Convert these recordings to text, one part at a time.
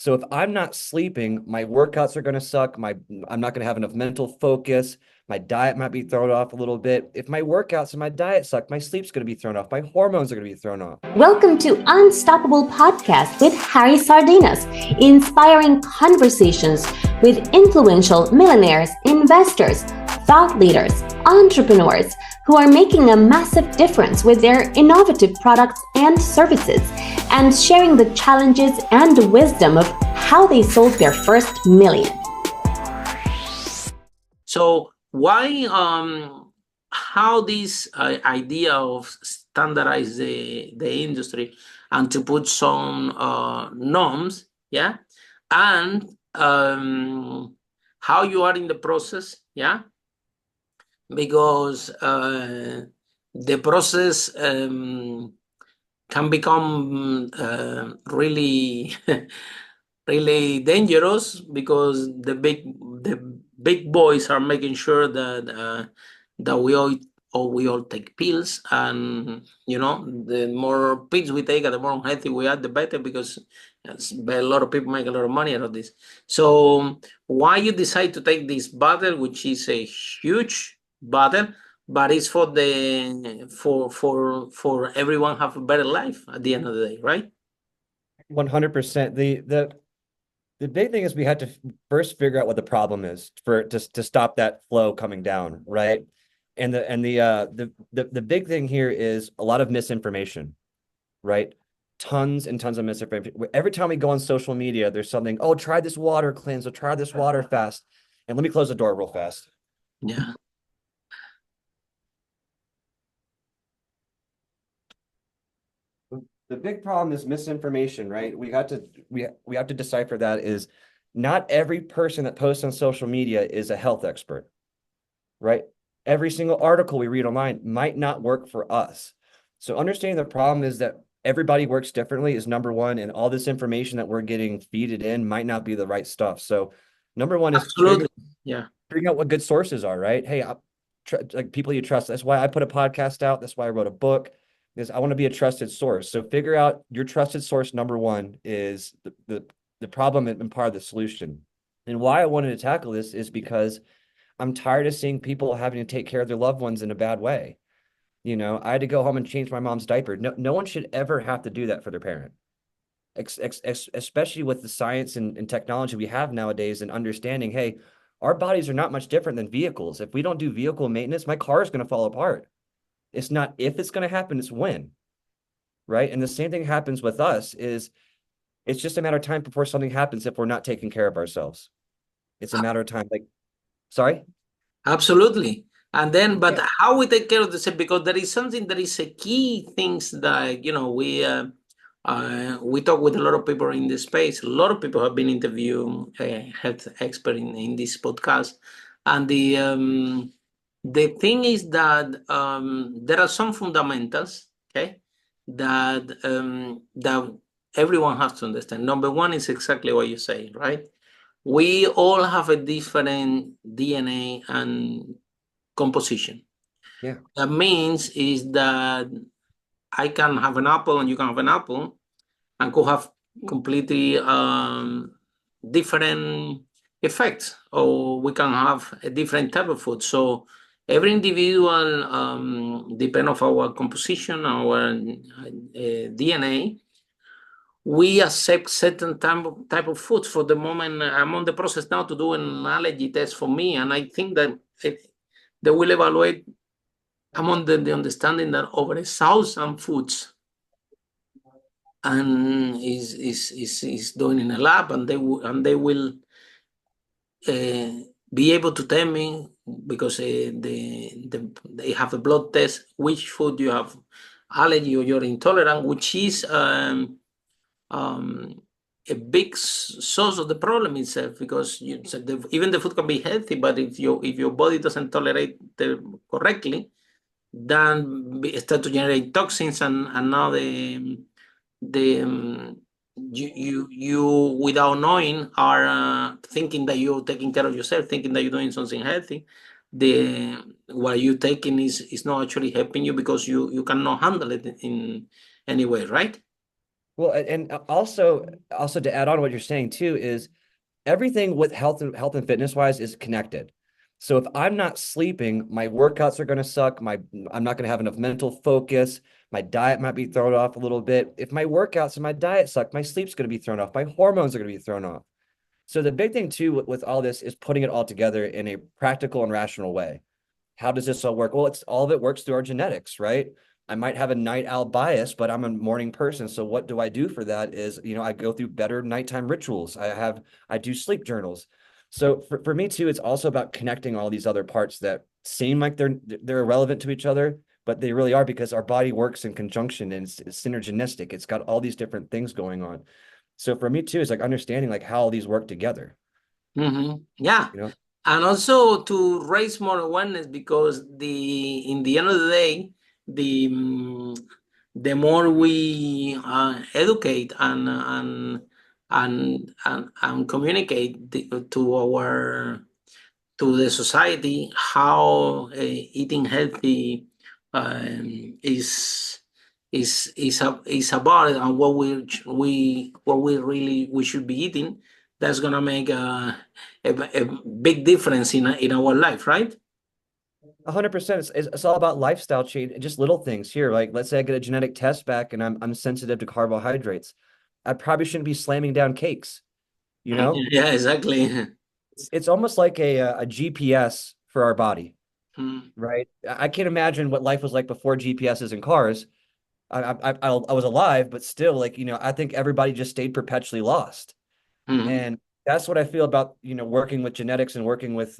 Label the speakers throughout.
Speaker 1: So if I'm not sleeping, my workouts are going to suck. I'm not going to have enough mental focus. My diet might be thrown off a little bit. If my workouts and my diet suck, my sleep's going to be thrown off. My hormones are going to be thrown off.
Speaker 2: Welcome to Unstoppable Podcast with Harry Sardinas, inspiring conversations with influential millionaires, investors, thought leaders, entrepreneurs who are making a massive difference with their innovative products and services, and sharing the challenges and the wisdom of how they sold their first million.
Speaker 3: So why how this idea of standardize the industry and to put some norms, yeah, and how you are in the process, yeah, because the process can become really really dangerous, because the big boys are making sure that that we all take pills, and the more pills we take and the more unhealthy we are, the better, because a lot of people make a lot of money out of this. So why you decide to take this battle, which is a huge battle, but it's for the for everyone have a better life at the end of the day, right?
Speaker 1: 100%. The big thing is we had to first figure out what the problem is to stop that flow coming down, right? And the big thing here is a lot of misinformation, right? Tons and tons of misinformation. Every time we go on social media, there's something, oh, try this water cleanse, or try this water fast. And let me close the door real fast.
Speaker 3: Yeah.
Speaker 1: The big problem is misinformation, right? We have to decipher that. Is not every person that posts on social media is a health expert, right? Every single article we read online might not work for us. So understanding the problem is that everybody works differently is number one, and all this information that we're getting feeded in might not be the right stuff. So number one is
Speaker 3: Absolutely.
Speaker 1: figuring out what good sources are, right? Hey, like people you trust. That's why I put a podcast out. That's why I wrote a book. Is I want to be a trusted source. So figure out your trusted source. Number one is the problem and part of the solution. And why I wanted to tackle this is because I'm tired of seeing people having to take care of their loved ones in a bad way. I had to go home and change my mom's diaper. No one should ever have to do that for their parent, especially with the science and technology we have nowadays, and understanding, hey, our bodies are not much different than vehicles. If we don't do vehicle maintenance, my car is going to fall apart. It's not if it's going to happen, it's when, right? And the same thing happens with us. It's just a matter of time before something happens if we're not taking care of ourselves. It's a matter of time. Sorry?
Speaker 3: Absolutely. And then, but how we take care of the self, because there is something that is a key things that, we talk with a lot of people in this space. A lot of people have been interviewing health expert in this podcast. And the thing is that there are some fundamentals, okay, that everyone has to understand. Number one is exactly what you say, right? We all have a different DNA and composition.
Speaker 1: Yeah.
Speaker 3: That means is that I can have an apple and you can have an apple, and could have completely different effects, or we can have a different type of food. So every individual, depend of our composition, our DNA, we accept certain type of foods. For the moment, I'm on the process now to do an allergy test for me, and I think that they will evaluate. I'm on the understanding that over 1,000 foods, and is doing in a lab, and they will be able to tell me, because they have a blood test, which food you have allergy or you're intolerant, which is a big source of the problem itself, because even the food can be healthy, but if your body doesn't tolerate correctly, then start to generate toxins, and now you without knowing are thinking that you're taking care of yourself, thinking that you're doing something healthy. What you're taking is not actually helping you, because you cannot handle it in any way, right?
Speaker 1: Well, and also to add on what you're saying too is everything with health and fitness wise is connected. So if I'm not sleeping, my workouts are going to suck. I'm not going to have enough mental focus. My diet might be thrown off a little bit. If my workouts and my diet suck, my sleep's going to be thrown off. My hormones are going to be thrown off. So the big thing too with all this is putting it all together in a practical and rational way. How does this all work? Well, it's all of it works through our genetics, right? I might have a night owl bias, but I'm a morning person. So what do I do for that is, I go through better nighttime rituals. I do sleep journals. So for me too, it's also about connecting all these other parts that seem like they're irrelevant to each other, but they really are because our body works in conjunction and it's synergistic. It's got all these different things going on. So for me too, it's like understanding like how all these work together,
Speaker 3: Yeah.
Speaker 1: you know?
Speaker 3: And also to raise more awareness, because in the end of the day, the the more we educate and communicate to the society how eating healthy is about it, and what we should be eating, that's gonna make a big difference in our life, right?
Speaker 1: 100%. It's all about lifestyle change and just little things here. Like, let's say I get a genetic test back and I'm sensitive to carbohydrates. I probably shouldn't be slamming down cakes, you know?
Speaker 3: Yeah, exactly.
Speaker 1: It's almost like a GPS for our body,
Speaker 3: Mm,
Speaker 1: right? I can't imagine what life was like before GPSs in cars. I was alive, but still, like, I think everybody just stayed perpetually lost.
Speaker 3: mhm,
Speaker 1: And that's what I feel about, working with genetics and working with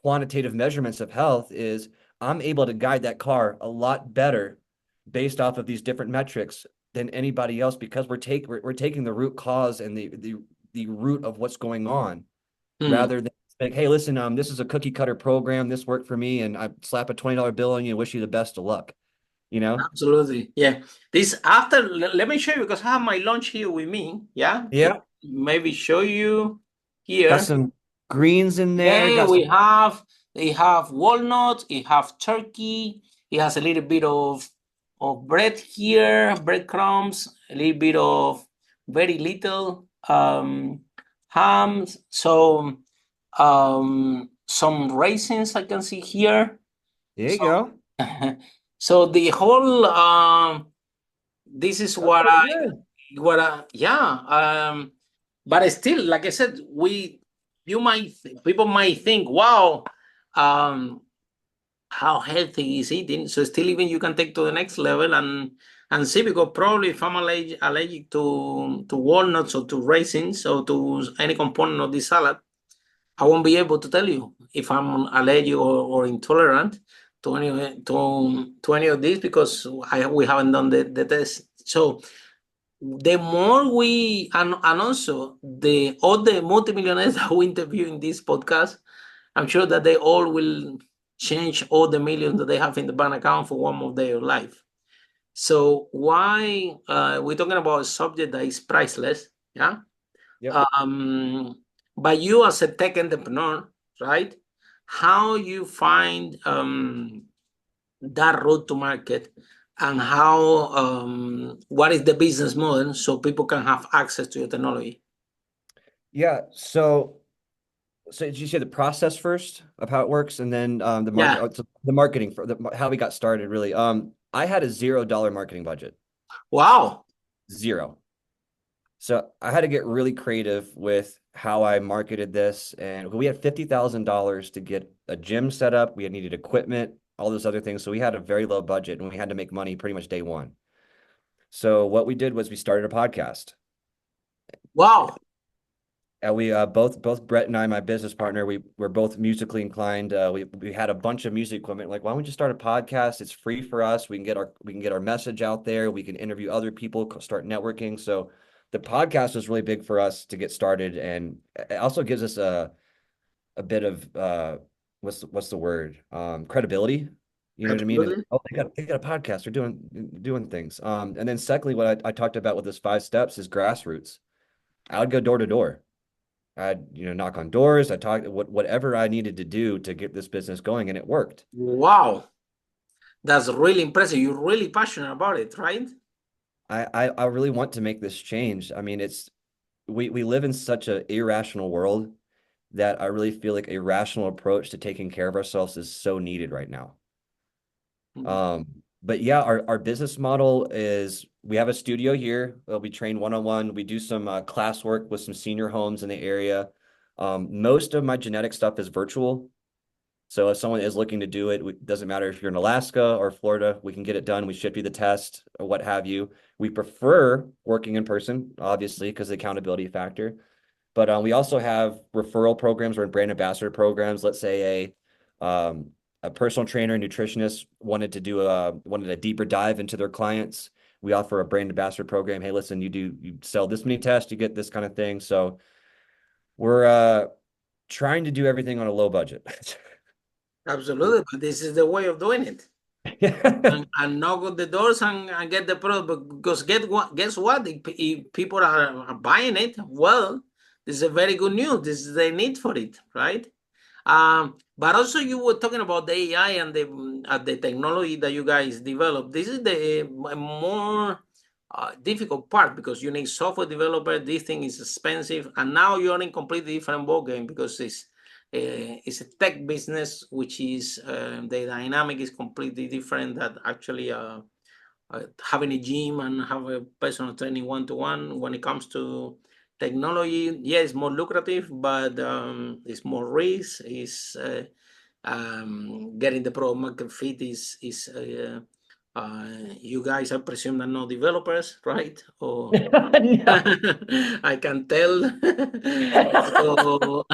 Speaker 1: quantitative measurements of health is I'm able to guide that car a lot better based off of these different metrics than anybody else because we're taking the root cause and the root of what's going on
Speaker 3: mm.
Speaker 1: rather than like, hey, listen, this is a cookie cutter program. This worked for me, and I slap a $20 bill on you and wish you the best of luck. You know?
Speaker 3: Absolutely. Yeah. This after, let me show you, because I have my lunch here with me. Yeah.
Speaker 1: Yeah.
Speaker 3: Maybe show you
Speaker 1: Got
Speaker 3: here.
Speaker 1: some greens in there.
Speaker 3: Yeah,
Speaker 1: Got some.
Speaker 3: they have walnuts, it have turkey, it has a little bit of bread here, breadcrumbs, a little bit of very little ham. So some raisins I can see here.
Speaker 1: There you
Speaker 3: So
Speaker 1: go.
Speaker 3: so the whole this is
Speaker 1: That's pretty good.
Speaker 3: yeah, but still, like I said, people might think, wow, um how healthy is eating. So still, even you can take to the next level and see, because probably if I'm allergic to walnuts or to raisins or to any component of this salad, I won't be able to tell you if I'm allergic or intolerant to any of these, because we haven't done the test. So the more we and also all the multimillionaires that we interview in this podcast, I'm sure that they all will change all the millions that they have in the bank account for one more day of life. So why we're talking about a subject that is priceless, yeah?
Speaker 1: Yep.
Speaker 3: Um, but you as a tech entrepreneur, right? How you find that route to market, and how what is the business model so people can have access to your technology?
Speaker 1: Yeah. So did you say the process first of how it works, and then
Speaker 3: Yeah.
Speaker 1: the marketing for how we got started really? I had a $0 marketing budget,
Speaker 3: Wow.
Speaker 1: zero. So I had to get really creative with how I marketed this, and we had $50,000 to get a gym set up. We had needed equipment, all those other things. So we had a very low budget, and we had to make money pretty much day one. So what we did was we started a podcast.
Speaker 3: Wow.
Speaker 1: We both Brett and I, my business partner, we were both musically inclined. We had a bunch of music equipment. Like, why don't we just start a podcast? It's free for us. We can get our message out there. We can interview other people, start networking. So the podcast was really big for us to get started, and it also gives us a bit of what's the word, credibility. You know what I mean? And
Speaker 3: Absolutely.
Speaker 1: oh, they got a podcast. They're doing things. And then secondly, what I talked about with this 5 steps is grassroots. I would go door to door. I'd, knock on doors. I talked whatever I needed to do to get this business going, and it worked.
Speaker 3: Wow. That's really impressive. You're really passionate about it, right?
Speaker 1: I really want to make this change. I mean, we live in such an irrational world that I really feel like a rational approach to taking care of ourselves is so needed right now.
Speaker 3: Mhm.
Speaker 1: But yeah, our business model is we have a studio here. We train one-on-one. We do some class work with some senior homes in the area. Most of my genetic stuff is virtual. So if someone is looking to do it, it doesn't matter if you're in Alaska or Florida, we can get it done. We ship you the test or what have you. We prefer working in person, obviously, because of the accountability factor. But we also have referral programs or brand ambassador programs. Let's say a personal trainer, nutritionist wanted a deeper dive into their clients. We offer a brand ambassador program. Hey, listen, you sell this many tests, you get this kind of thing. So we're trying to do everything on a low budget.
Speaker 3: Absolutely, but this is the way of doing it.
Speaker 1: Yeah.
Speaker 3: And knock on the doors and get the product. Because guess what? If people are buying it, well, this is a very good news. This is the need for it, right? But also you were talking about the AI and the technology that you guys develop. This is the more difficult part because you need software developer. This thing is expensive, and now you're in completely different ballgame because it's a tech business, which is the dynamic is completely different. That actually having a gym and have a personal training one-to-one when it comes to technology, yeah, it's more lucrative, but it's more risk. Is getting the product market fit is you guys, I presume, are not developers, right? Or
Speaker 1: No.
Speaker 3: I can tell. So,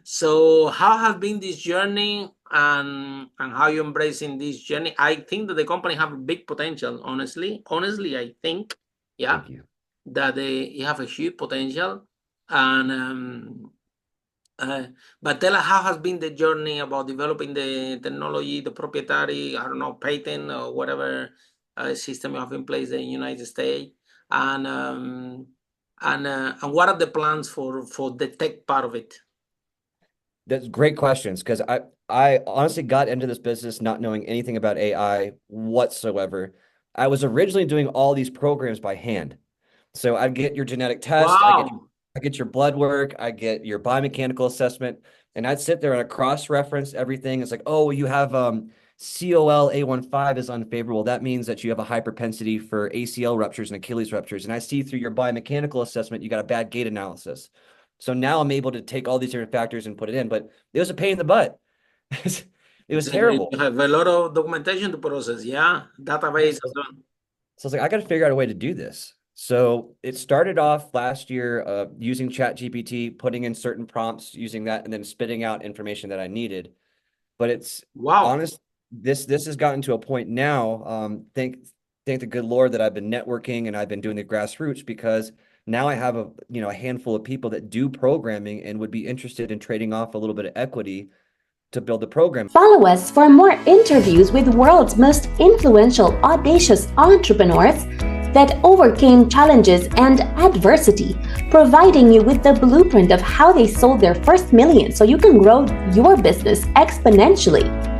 Speaker 3: so how has been this journey and how you embracing this journey? I think that the company have a big potential, honestly. Honestly, I think, yeah,
Speaker 1: Thank you.
Speaker 3: that they have a huge potential. And but tell us how has been the journey about developing the technology, the proprietary, I don't know, patent or whatever system you have in place in the United States, and and what are the plans for the tech part of it?
Speaker 1: That's great questions because I honestly got into this business not knowing anything about AI whatsoever. I was originally doing all these programs by hand. So I get your genetic test,
Speaker 3: Wow.
Speaker 1: I get your blood work, I get your biomechanical assessment, and I'd sit there and I cross-reference everything. It's like, oh, you have COL A15 is unfavorable. That means that you have a high propensity for ACL ruptures and Achilles ruptures. And I see through your biomechanical assessment, you got a bad gait analysis. So now I'm able to take all these different factors and put it in, but it was a pain in the butt. It was
Speaker 3: You
Speaker 1: terrible.
Speaker 3: have a lot of documentation to process, yeah,
Speaker 1: Yeah,
Speaker 3: database as
Speaker 1: so
Speaker 3: well.
Speaker 1: So I was like, I got to figure out a way to do this. So it started off last year using ChatGPT, putting in certain prompts, using that, and then spitting out information that I needed. But it's
Speaker 3: Wow.
Speaker 1: honest, this has gotten to a point now. Thank the good Lord that I've been networking and I've been doing the grassroots because now I have a handful of people that do programming and would be interested in trading off a little bit of equity to build the program.
Speaker 2: Follow us for more interviews with world's most influential, audacious entrepreneurs that overcame challenges and adversity, providing you with the blueprint of how they sold their first million so you can grow your business exponentially.